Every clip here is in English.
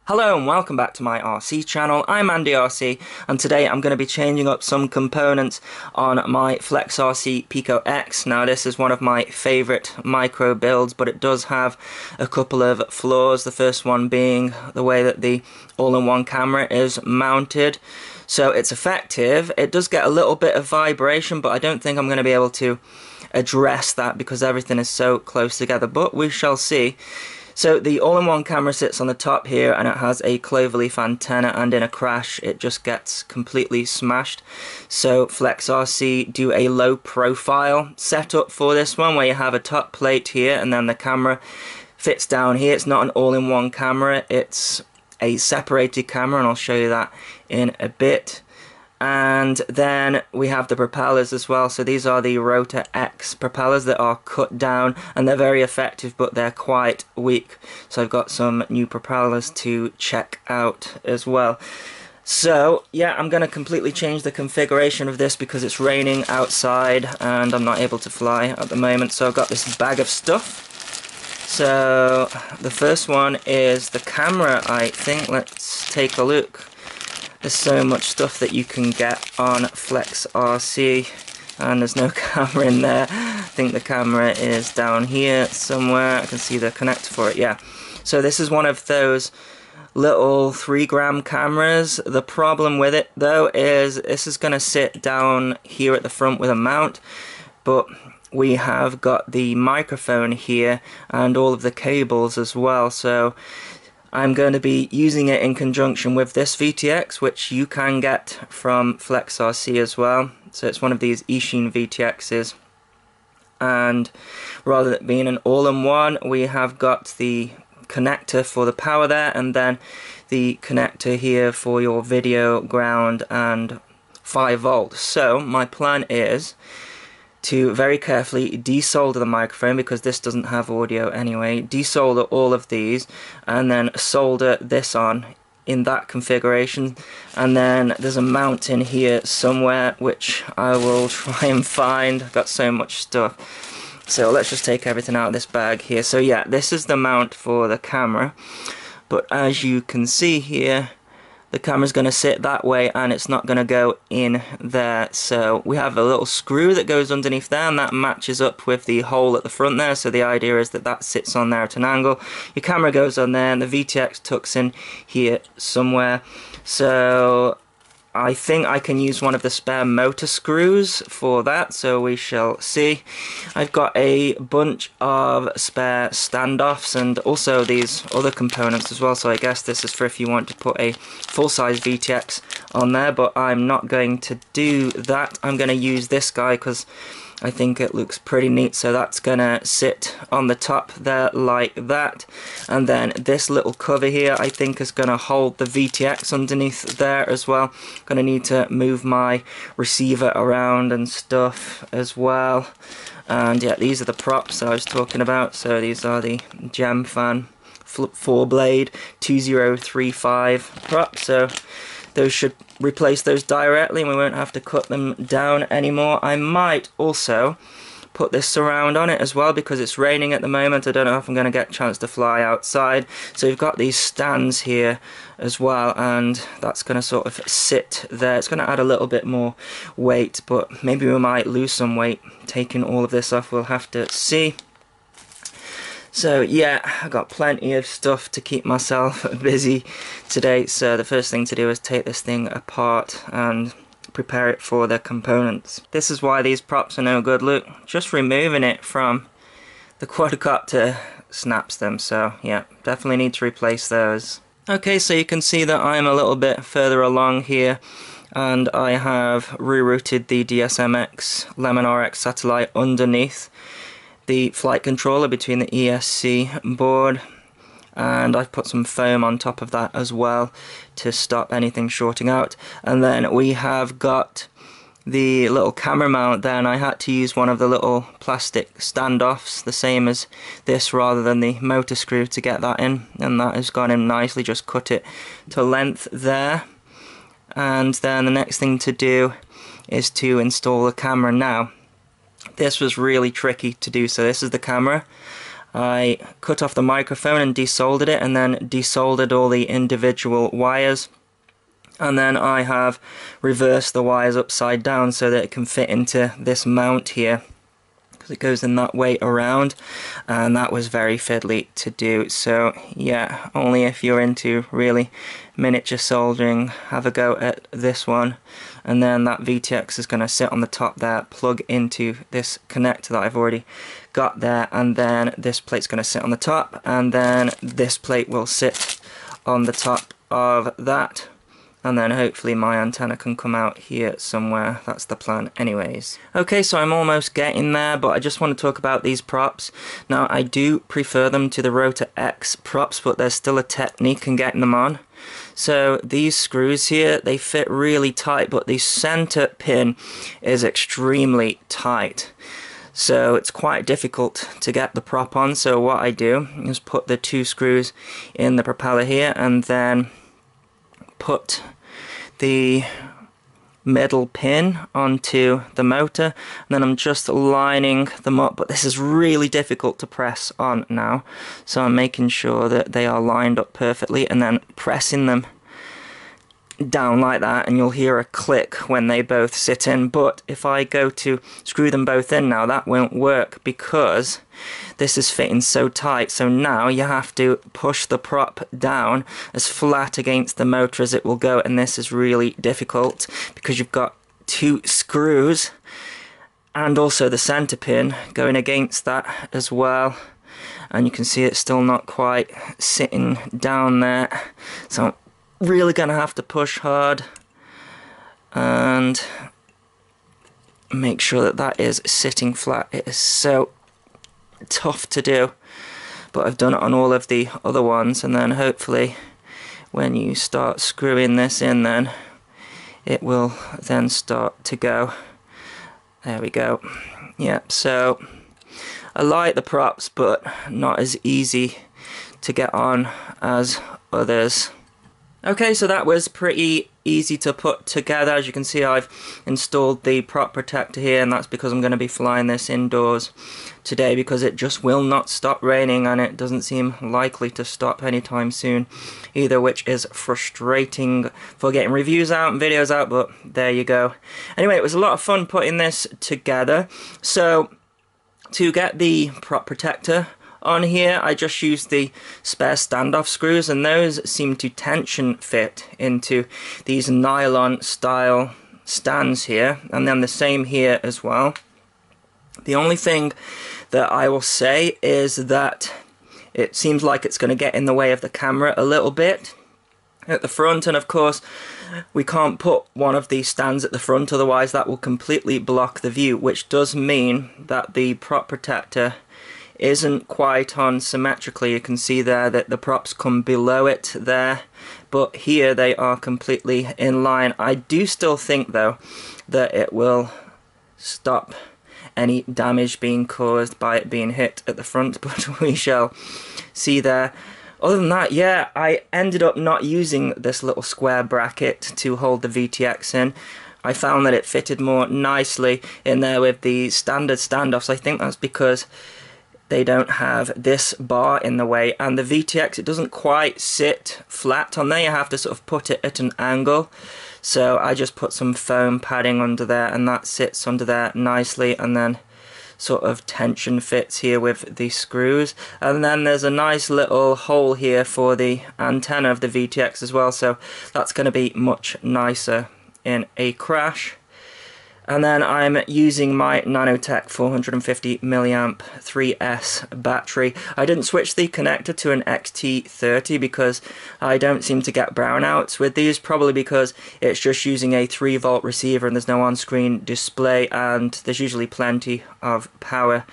Hello and welcome back to my RC channel. I'm AndyRC and today I'm going to be changing up some components on my FlexRC Pico X. Now this is one of my favourite micro builds, but it does have a couple of flaws. The first one being the way that the all-in-one camera is mounted. So it's effective, it does get a little bit of vibration, but I don't think I'm going to be able to address that because everything is so close together, but we shall see. So the all-in-one camera sits on the top here and it has a cloverleaf antenna, and in a crash it just gets completely smashed. So FlexRC do a low profile setup for this one where you have a top plate here and then the camera fits down here. It's not an all-in-one camera, it's a separated camera, and I'll show you that in a bit. And then we have the propellers as well. So these are the Rotor X propellers that are cut down, and they're very effective, but they're quite weak. So I've got some new propellers to check out as well. So yeah, I'm going to completely change the configuration of this because it's raining outside and I'm not able to fly at the moment. So I've got this bag of stuff. So the first one is the camera, I think. Let's take a look. There's so much stuff that you can get on FlexRC, and there's no camera in there. I think the camera is down here somewhere. I can see the connector for it, yeah. So this is one of those little 3-gram cameras. The problem with it though is this is going to sit down here at the front with a mount, but we have got the microphone here and all of the cables as well. So I'm going to be using it in conjunction with this VTX, which you can get from FlexRC as well. So it's one of these eSheen VTXs, and rather than being an all-in-one, we have got the connector for the power there, and then the connector here for your video, ground, and 5 volts. So my plan is to very carefully desolder the microphone, because this doesn't have audio anyway, desolder all of these, and then solder this on in that configuration. And then there's a mount in here somewhere which I will try and find. I've got so much stuff. So let's just take everything out of this bag here. So yeah, this is the mount for the camera, but as you can see here, the camera's going to sit that way and it's not going to go in there. So we have a little screw that goes underneath there, and that matches up with the hole at the front there. So the idea is that that sits on there at an angle. Your camera goes on there and the VTX tucks in here somewhere. So I think I can use one of the spare motor screws for that, so we shall see. I've got a bunch of spare standoffs and also these other components as well, so I guess this is for if you want to put a full-size VTX on there, but I'm not going to do that. I'm going to use this guy because I think it looks pretty neat. So that's gonna sit on the top there like that, and then this little cover here I think is gonna hold the VTX underneath there as well. Gonna need to move my receiver around and stuff as well. And yeah, these are the props that I was talking about. So these are the Jamfan 4-blade 2035 props. So those should replace those directly and we won't have to cut them down anymore. I might also put this surround on it as well because it's raining at the moment. I don't know if I'm going to get a chance to fly outside. So we've got these stands here as well, and that's going to sort of sit there. It's going to add a little bit more weight, but maybe we might lose some weight taking all of this off. We'll have to see. So yeah, I got plenty of stuff to keep myself busy today. So the first thing to do is take this thing apart and prepare it for the components. This is why these props are no good. Look, just removing it from the quadcopter snaps them. So yeah, definitely need to replace those. Okay, so you can see that I'm a little bit further along here, and I have rerouted the DSMX Lemon RX satellite underneath the flight controller between the ESC board, and I've put some foam on top of that as well to stop anything shorting out. And then we have got the little camera mount there, and I had to use one of the little plastic standoffs, the same as this, rather than the motor screw to get that in, and that has gone in nicely. Just cut it to length there, and then the next thing to do is to install the camera. Now this was really tricky to do. So this is the camera, I cut off the microphone and desoldered it, and then desoldered all the individual wires. And then I have reversed the wires upside down so that it can fit into this mount here, because it goes in that way around, and that was very fiddly to do. So yeah, only if you're into really miniature soldering, have a go at this one. And then that VTX is going to sit on the top there, plug into this connector that I've already got there, and then this plate's going to sit on the top, and then this plate will sit on the top of that. And then hopefully my antenna can come out here somewhere. That's the plan anyways. Okay, so I'm almost getting there, but I just want to talk about these props. Now, I do prefer them to the Rotor X props, but there's still a technique in getting them on. So these screws here, they fit really tight, but the center pin is extremely tight. So it's quite difficult to get the prop on. So what I do is put the 2 screws in the propeller here, and then put the middle pin onto the motor, and then I'm just lining them up, but this is really difficult to press on now, so I'm making sure that they are lined up perfectly and then pressing them down like that, and you'll hear a click when they both sit in. But if I go to screw them both in now, that won't work because this is fitting so tight. So now you have to push the prop down as flat against the motor as it will go, and this is really difficult because you've got 2 screws and also the center pin going against that as well, and you can see it's still not quite sitting down there. So really gonna have to push hard and make sure that that is sitting flat. It is so tough to do, but I've done it on all of the other ones, and then hopefully when you start screwing this in, then it will then start to go. There we go. Yeah, so I like the props, but not as easy to get on as others. Okay, so that was pretty easy to put together. As you can see, I've installed the prop protector here, and that's because I'm going to be flying this indoors today because it just will not stop raining, and it doesn't seem likely to stop anytime soon either, which is frustrating for getting reviews out and videos out, but there you go. Anyway, it was a lot of fun putting this together. So to get the prop protector on here, I just used the spare standoff screws, and those seem to tension fit into these nylon style stands here, and then the same here as well. The only thing that I will say is that it seems like it's going to get in the way of the camera a little bit at the front, and of course we can't put one of these stands at the front, otherwise that will completely block the view, which does mean that the prop protector isn't quite on symmetrically. You can see there that the props come below it there, but here they are completely in line. I do still think though that it will stop any damage being caused by it being hit at the front, but we shall see there. Other than that, yeah, I ended up not using this little square bracket to hold the VTX in. I found that it fitted more nicely in there with the standard standoffs. I think that's because they don't have this bar in the way, and the VTX, it doesn't quite sit flat on there. You have to sort of put it at an angle. So I just put some foam padding under there, and that sits under there nicely, and then sort of tension fits here with the screws. And then there's a nice little hole here for the antenna of the VTX as well, so that's going to be much nicer in a crash. And then I'm using my Nanotech 450 mAh 3S battery. I didn't switch the connector to an XT30 because I don't seem to get brownouts with these, probably because it's just using a 3-volt receiver and there's no on-screen display, and there's usually plenty of power.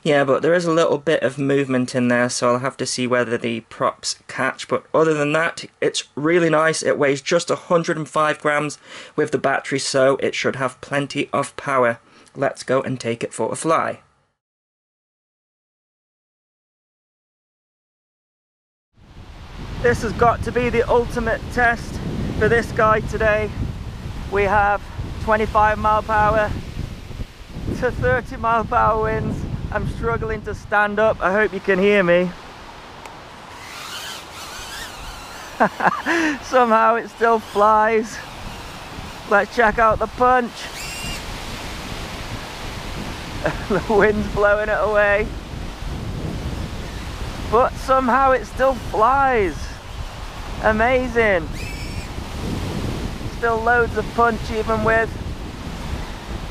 Yeah, but there is a little bit of movement in there, so I'll have to see whether the props catch. But other than that, it's really nice. It weighs just 105 grams with the battery, so it should have plenty of power. Let's go and take it for a fly. This has got to be the ultimate test for this guy today. We have 25 mile per hour to 30 mile per hour winds, I'm struggling to stand up. I hope you can hear me. Somehow it still flies. Let's check out the punch. The wind's blowing it away. But somehow it still flies. Amazing. Still loads of punch even with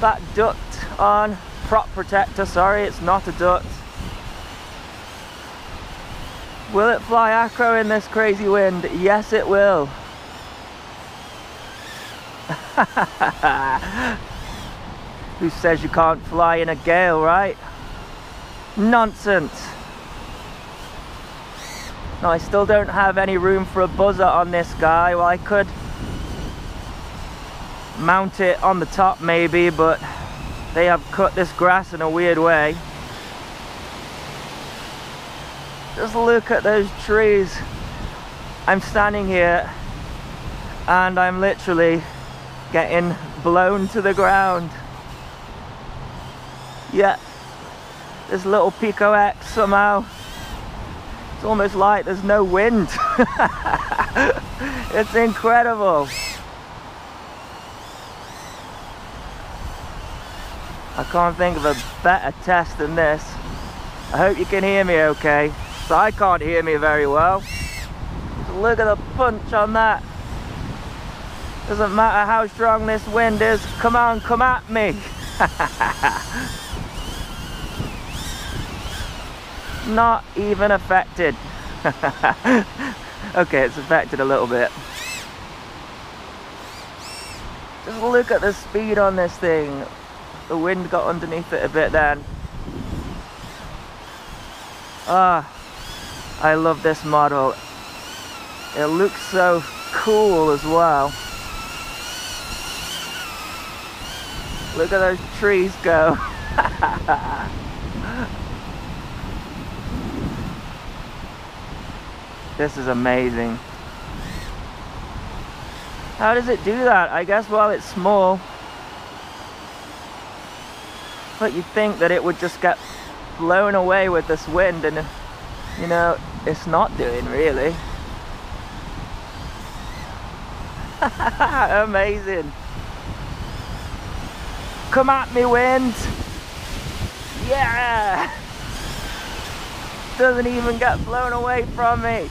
that duct on. Prop protector, sorry, it's not a duct. Will it fly acro in this crazy wind? Yes, it will. Who says you can't fly in a gale, right? Nonsense. No, I still don't have any room for a buzzer on this guy. Well, I could mount it on the top maybe, but they have cut this grass in a weird way. Just look at those trees. I'm standing here and I'm literally getting blown to the ground. Yeah, this little Pico X somehow, it's almost like there's no wind. It's incredible. I can't think of a better test than this. I hope you can hear me okay. So I can't hear me very well. Just look at the punch on that. Doesn't matter how strong this wind is. Come on, come at me. Not even affected. Okay, it's affected a little bit. Just look at the speed on this thing. The wind got underneath it a bit then. Ah, I love this model. It looks so cool as well. Look at those trees go. This is amazing. How does it do that? I guess while it's small. But you'd think that it would just get blown away with this wind, and you know, it's not doing really. Amazing. Come at me, wind. Yeah. Doesn't even get blown away from me.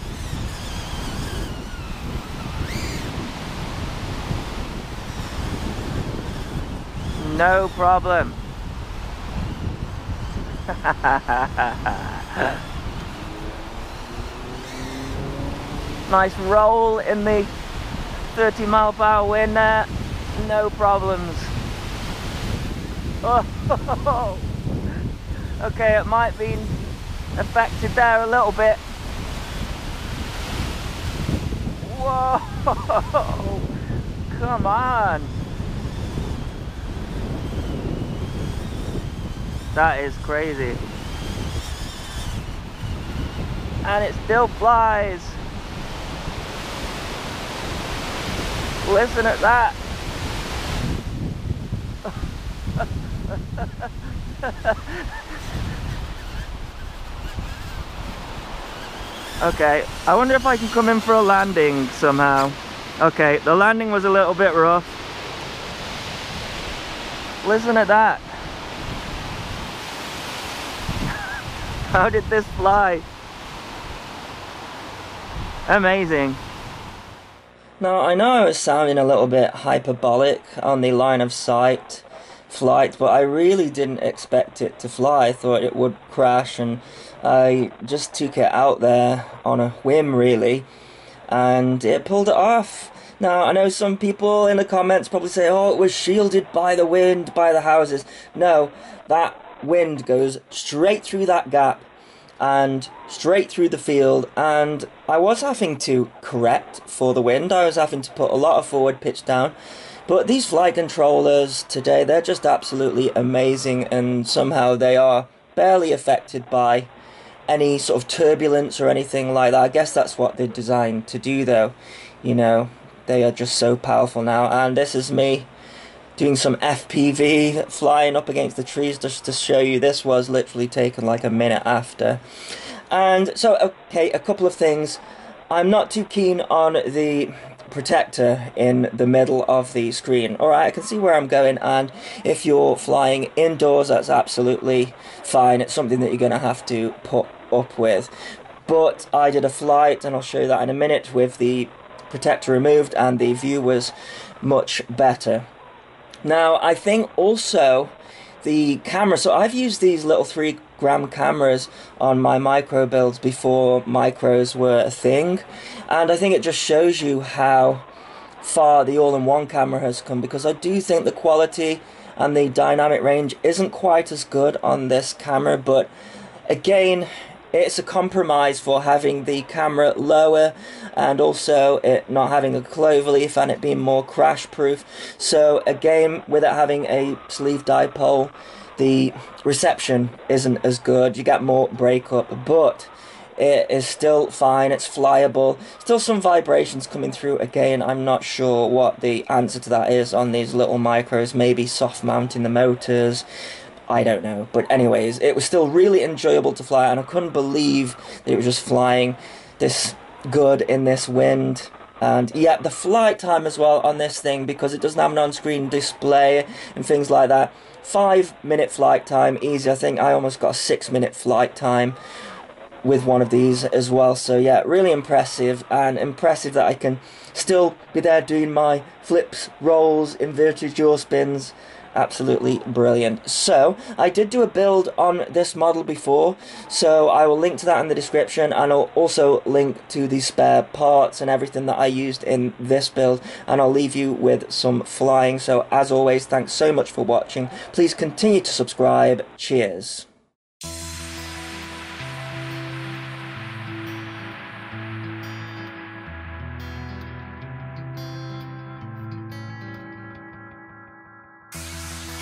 No problem. Nice roll in the 30-mile-per-hour wind there. No problems. Oh, okay, it might be affected there a little bit. Whoa! Come on! That is crazy. And it still flies. Listen at that. Okay, I wonder if I can come in for a landing somehow. Okay, the landing was a little bit rough. Listen at that. How did this fly? Amazing. Now, I know I was sounding a little bit hyperbolic on the line of sight flight, but I really didn't expect it to fly. I thought it would crash, and I just took it out there on a whim, really, and it pulled it off. Now, I know some people in the comments probably say, oh, it was shielded by the wind, by the houses. No, that wind goes straight through that gap and straight through the field, and I was having to correct for the wind. I was having to put a lot of forward pitch down, but these flight controllers today, they're just absolutely amazing, and somehow they are barely affected by any sort of turbulence or anything like that. I guess that's what they're designed to do, though. You know, they are just so powerful now, and this is me doing some FPV, flying up against the trees, just to show you this was literally taken like a minute after. And so, okay, a couple of things. I'm not too keen on the protector in the middle of the screen. Alright, I can see where I'm going, and if you're flying indoors, that's absolutely fine. It's something that you're going to have to put up with. But I did a flight, and I'll show you that in a minute, with the protector removed, and the view was much better. Now, I think also the camera, so I've used these little 3-gram cameras on my micro builds before micros were a thing, and I think it just shows you how far the all-in-one camera has come, because I do think the quality and the dynamic range isn't quite as good on this camera, but again, it's a compromise for having the camera lower and also it not having a cloverleaf and it being more crash proof. So again, without having a sleeve dipole, the reception isn't as good. You get more breakup, but it is still fine. It's flyable. Still some vibrations coming through. Again, I'm not sure what the answer to that is on these little micros. Maybe soft mounting the motors, I don't know. But anyways, it was still really enjoyable to fly, and I couldn't believe that it was just flying this good in this wind. And yeah, the flight time as well on this thing, because it doesn't have an on-screen display and things like that. 5-minute flight time, easy. I think I almost got a 6-minute flight time with one of these as well. So yeah, really impressive, and impressive that I can still be there doing my flips, rolls, inverted yaw spins. Absolutely brilliant. So I did do a build on this model before, so I will link to that in the description, and I'll also link to the spare parts and everything that I used in this build, and I'll leave you with some flying. So as always, thanks so much for watching. Please continue to subscribe. Cheers.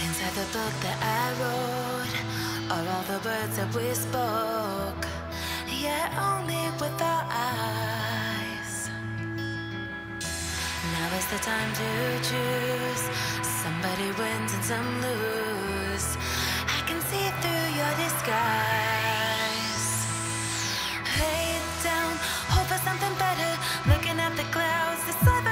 Inside the book that I wrote are all the words that we spoke, yet only with our eyes. Now is the time to choose. Somebody wins and some lose. I can see through your disguise. Lay it down, hope for something better. Looking at the clouds, decide